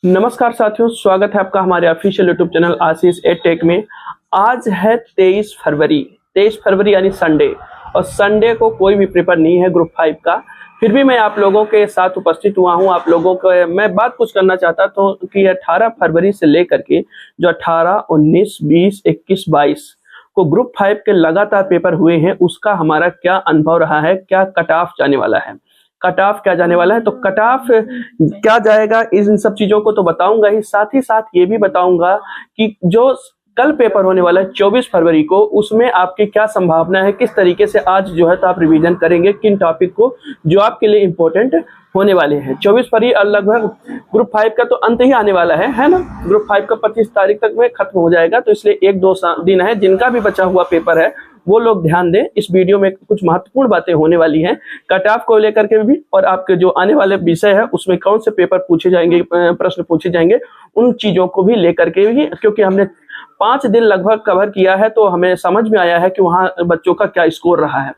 नमस्कार साथियों, स्वागत है आपका हमारे ऑफिशियल यूट्यूब चैनल आशीष एटेक में। आज है 23 फरवरी। 23 फरवरी यानी संडे, और संडे को कोई भी पेपर नहीं है ग्रुप 5 का। फिर भी मैं आप लोगों के साथ उपस्थित हुआ हूं। आप लोगों को मैं बात कुछ करना चाहता था कि 18 फरवरी से लेकर के जो 18, 19, 20, 21, 22 को ग्रुप 5 के लगातार पेपर हुए हैं, उसका हमारा क्या अनुभव रहा है, क्या कट ऑफ जाने वाला है, कट ऑफ क्या जाने वाला है। तो कट ऑफ क्या जाएगा, इन सब चीजों को तो बताऊंगा ही, साथ ये भी बताऊंगा कि जो कल पेपर होने वाला है 24 फरवरी को, उसमें आपकी क्या संभावना है, किस तरीके से आज जो है तो आप रिवीजन करेंगे किन टॉपिक को जो आपके लिए इंपॉर्टेंट होने वाले हैं। 24 फरवरी और लगभग ग्रुप 5 का तो अंत ही आने वाला है ना। ग्रुप 5 का 25 तारीख तक में खत्म हो जाएगा, तो इसलिए 1-2 दिन है। जिनका भी बचा हुआ पेपर है वो लोग ध्यान दें, इस वीडियो में कुछ महत्वपूर्ण बातें होने वाली हैं कट ऑफ को लेकर के भी, और आपके जो आने वाले विषय है उसमें कौन से पेपर पूछे जाएंगे, प्रश्न पूछे जाएंगे, उन चीजों को भी लेकर के भी, क्योंकि हमने 5 दिन लगभग कवर किया है तो हमें समझ में आया है कि वहाँ बच्चों का क्या स्कोर रहा है।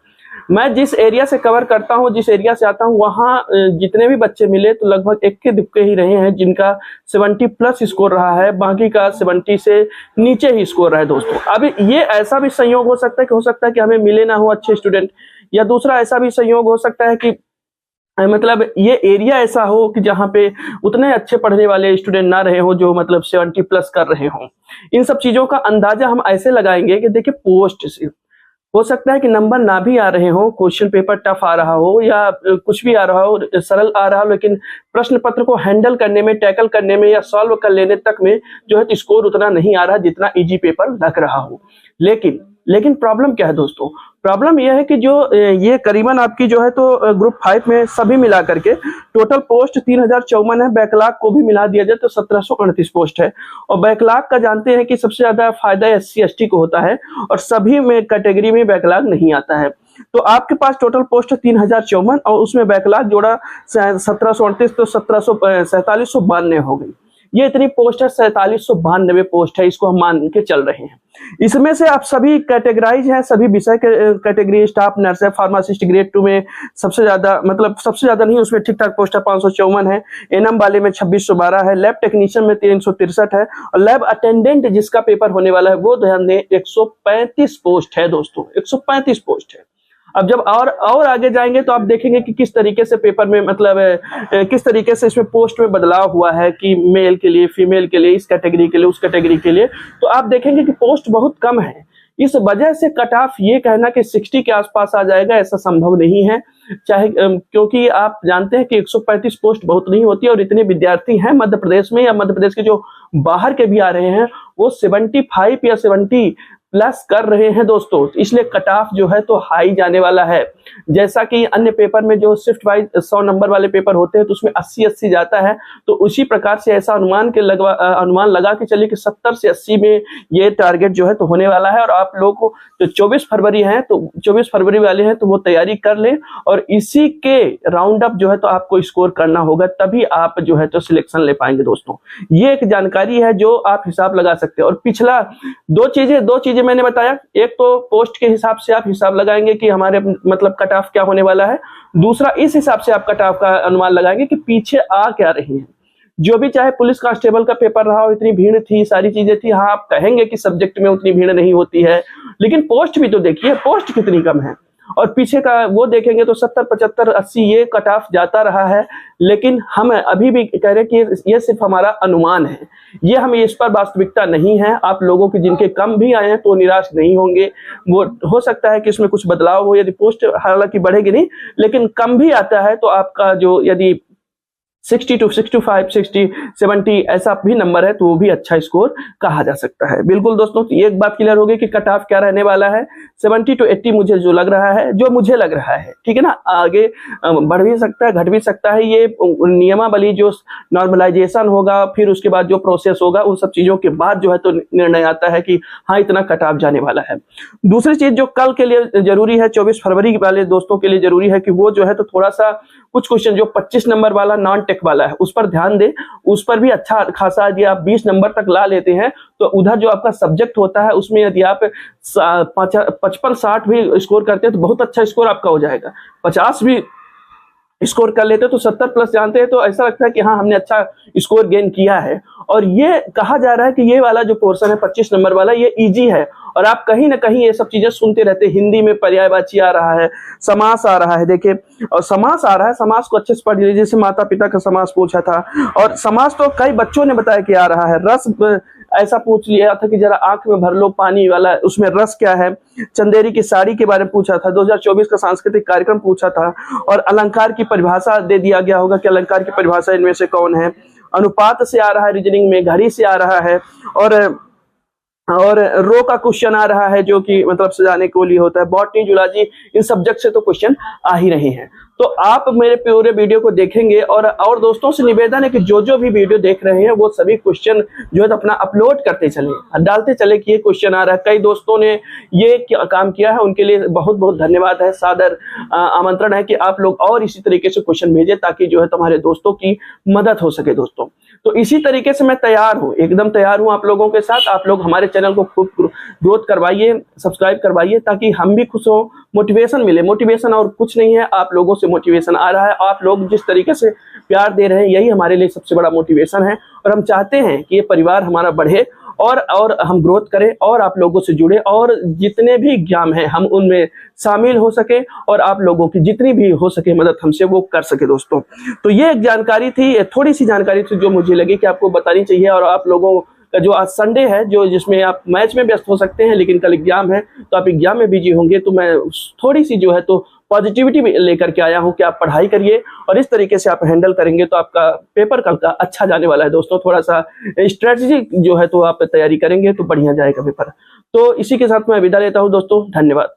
मैं जिस एरिया से कवर करता हूँ, जिस एरिया से आता हूँ, वहाँ जितने भी बच्चे मिले तो लगभग इक्के दुक्के ही रहे हैं जिनका 70 प्लस स्कोर रहा है, बाकी का 70 से नीचे ही स्कोर रहा है दोस्तों। अब ये ऐसा भी संयोग हो सकता है कि हमें मिले ना हो अच्छे स्टूडेंट, या दूसरा ऐसा भी संयोग हो सकता है कि मतलब ये एरिया ऐसा हो कि जहाँ पे उतने अच्छे पढ़ने वाले स्टूडेंट ना रहे हो जो मतलब 70 प्लस कर रहे हो। इन सब चीजों का अंदाजा हम ऐसे लगाएंगे कि देखिए, पोस्ट से हो सकता है कि नंबर ना भी आ रहे हो, क्वेश्चन पेपर टफ आ रहा हो या कुछ भी आ रहा हो, सरल आ रहा हो, लेकिन प्रश्न पत्र को हैंडल करने में, टैकल करने में या सॉल्व कर लेने तक में जो है स्कोर उतना नहीं आ रहा जितना इजी पेपर लग रहा हो। लेकिन प्रॉब्लम क्या है दोस्तों? प्रॉब्लम यह है कि जो ये करीबन आपकी जो है तो ग्रुप 5 में सभी मिला करके टोटल पोस्ट 3054 है। बैकलॉग को भी मिला दिया जाए तो 1738 पोस्ट है। और बैकलॉग का जानते हैं कि सबसे ज्यादा फायदा SC ST को होता है, और सभी में कैटेगरी में बैकलॉग नहीं आता है। तो आपके पास टोटल पोस्ट 3054 और उसमें बैकलॉग जोड़ा 1738, तो 4792 हो गई। ये इतनी पोस्ट है, 4792 पोस्ट है, इसको हम मान के चल रहे हैं। इसमें से आप सभी कैटेगराइज हैं, सभी विषय के कैटेगरी, स्टाफ नर्स है, फार्मासिस्ट ग्रेड 2 में सबसे ज्यादा, मतलब सबसे ज्यादा नहीं, उसमें ठीक ठाक पोस्ट है 554 है। एनएम वाले में 2612 है, लैब टेक्नीशियन में 363 है, और लैब अटेंडेंट जिसका पेपर होने वाला है वो ध्यान दें 135 पोस्ट है दोस्तों, 135 पोस्ट है। अब जब और आगे जाएंगे तो आप देखेंगे कि किस तरीके से पेपर में, मतलब किस तरीके से इसमें पोस्ट में बदलाव हुआ है कि मेल के लिए, फीमेल के लिए, इस कैटेगरी के लिए, उस कैटेगरी के लिए, तो आप देखेंगे कि पोस्ट बहुत कम है। इस वजह से कट ऑफ ये कहना कि 60 के आसपास आ जाएगा, ऐसा संभव नहीं है। चाहे क्योंकि आप जानते हैं कि 135 पोस्ट बहुत नहीं होती, और इतने विद्यार्थी हैं मध्य प्रदेश में, या मध्य प्रदेश के जो बाहर के भी आ रहे हैं वो 75 या 70 प्लस कर रहे हैं दोस्तों। इसलिए कट ऑफ जो है तो हाई जाने वाला है। जैसा कि अन्य पेपर में जो शिफ्ट वाइज 100 नंबर वाले पेपर होते हैं तो उसमें 80-80 जाता है, तो उसी प्रकार से ऐसा अनुमान लगा के चलिए कि 70 से 80 में ये टारगेट जो है तो होने वाला है। और आप लोगों को जो 24 फरवरी है, तो 24 फरवरी वाले हैं तो वो तैयारी कर लें, और इसी के राउंड अप जो है तो आपको स्कोर करना होगा, तभी आप जो है तो सिलेक्शन ले पाएंगे दोस्तों। ये एक जानकारी है जो आप हिसाब लगा सकते हैं। और पिछला दो चीजें मैंने बताया, एक तो पोस्ट के हिसाब से आप हिसाब लगाएंगे कि हमारे मतलब कट ऑफ क्या होने वाला है, दूसरा इस हिसाब से आप कट ऑफ का अनुमान लगाएंगे कि पीछे आ क्या रही है। जो भी चाहे पुलिस कांस्टेबल का पेपर रहा हो, इतनी भीड़ थी, सारी चीजें थी। हाँ, आप कहेंगे कि सब्जेक्ट में उतनी भीड़ नहीं होती है, लेकिन पोस्ट भी तो देखिए, पोस्ट कितनी कम है। और पीछे का वो देखेंगे तो 70, 75, 80 ये कट ऑफ जाता रहा है। लेकिन हम अभी भी कह रहे हैं कि ये सिर्फ हमारा अनुमान है, ये हम इस पर वास्तविकता नहीं है। आप लोगों के जिनके कम भी आए हैं तो निराश नहीं होंगे। वो हो सकता है कि इसमें कुछ बदलाव हो, यदि पोस्ट हालांकि बढ़ेगी नहीं, लेकिन कम भी आता है तो आपका जो यदि 62, 65, 60, 70 ऐसा भी नंबर है तो वो भी अच्छा स्कोर कहा जा सकता है। बिल्कुल दोस्तों, तो एक बात क्लियर होगी कि कट ऑफ क्या रहने वाला है। 70 to 80 मुझे जो लग रहा है, जो मुझे लग रहा है, ठीक है ना। आगे बढ़ भी सकता है, घट भी सकता है। ये नियमावली जो नॉर्मलाइजेशन होगा, फिर उसके बाद जो प्रोसेस होगा, उन सब चीजों के बाद जो है तो निर्णय आता है कि हाँ इतना कट ऑफ जाने वाला है। दूसरी चीज जो कल के लिए जरूरी है, 24 फरवरी वाले दोस्तों के लिए जरूरी है कि वो जो है तो थोड़ा सा कुछ क्वेश्चन जो 25 नंबर वाला नॉन टेक वाला है उस पर ध्यान दें। उस पर भी अच्छा खासा यदि आप 20 नंबर तक ला लेते हैं तो उधर जो आपका सब्जेक्ट होता है उसमें यदि आप 55-60 भी स्कोर करते हैं तो बहुत अच्छा स्कोर आपका हो जाएगा। 50 भी स्कोर कर लेते तो 70 प्लस जानते हैं तो ऐसा लगता है कि हाँ हमने अच्छा स्कोर गेन किया है। और ये कहा जा रहा है कि ये वाला जो पोर्शन है 25 नंबर वाला ये इजी है, और आप कहीं ना कहीं ये सब चीजें सुनते रहते हैं। हिंदी में पर्यायवाची आ रहा है, समास आ रहा है, देखिए और समास आ रहा है, समास को अच्छे से पढ़ लीजिए। जैसे माता पिता का समास पूछा था, और समास तो कई बच्चों ने बताया कि आ रहा है। रस ऐसा पूछ लिया था कि जरा आंख में भर लो पानी वाला, उसमें रस क्या है। चंदेरी की साड़ी के बारे में पूछा था। 2024 का सांस्कृतिक कार्यक्रम पूछा था, और अलंकार की परिभाषा दे दिया गया होगा कि अलंकार की परिभाषा इनमें से कौन है। अनुपात से आ रहा है रीजनिंग में, घड़ी से आ रहा है, और रो का क्वेश्चन आ रहा है जो कि मतलब सजाने के लिए होता है। बॉटनी, जूलॉजी, इन सब्जेक्ट से तो क्वेश्चन आ ही रहे हैं। तो आप मेरे पूरे वीडियो को देखेंगे, और दोस्तों से निवेदन है कि जो भी वीडियो देख रहे हैं वो सभी क्वेश्चन जो है तो अपना अपलोड करते चले, डालते चले कि ये क्वेश्चन आ रहा है। कई दोस्तों ने ये काम किया है, उनके लिए बहुत बहुत धन्यवाद है। सादर आमंत्रण है कि आप लोग और इसी तरीके से क्वेश्चन भेजें ताकि जो है तुम्हारे दोस्तों की मदद हो सके। दोस्तों तो इसी तरीके से मैं तैयार हूँ, एकदम तैयार हूँ आप लोगों के साथ। आप लोग हमारे चैनल को खूब ग्रोथ करवाइए, सब्सक्राइब करवाइए, ताकि हम भी खुश हो, मोटिवेशन मिले। मोटिवेशन और कुछ नहीं है, आप लोगों से मोटिवेशन आ रहा है। आप लोग जिस तरीके से प्यार दे रहे हैं यही हमारे लिए सबसे बड़ा मोटिवेशन है, और हम चाहते हैं कि ये परिवार हमारा बढ़े और हम ग्रोथ करें, और आप लोगों से जुड़े, और जितने भी एग्जाम हैं हम उनमें शामिल हो सके, और आप लोगों की जितनी भी हो सके मदद हमसे वो कर सके। दोस्तों तो ये एक जानकारी थी, थोड़ी सी जानकारी थी जो मुझे लगी कि आपको बतानी चाहिए। और आप लोगों का जो आज संडे है, जो जिसमें आप मैच में व्यस्त हो सकते हैं, लेकिन कल एग्जाम है तो आप एग्जाम में बिजी होंगे, तो मैं थोड़ी सी जो है तो पॉजिटिविटी लेकर के आया हूं कि आप पढ़ाई करिए, और इस तरीके से आप हैंडल करेंगे तो आपका पेपर कल का अच्छा जाने वाला है। दोस्तों थोड़ा सा स्ट्रेटजी जो है तो आप तैयारी करेंगे तो बढ़िया जाएगा पेपर। तो इसी के साथ मैं विदा लेता हूं दोस्तों, धन्यवाद।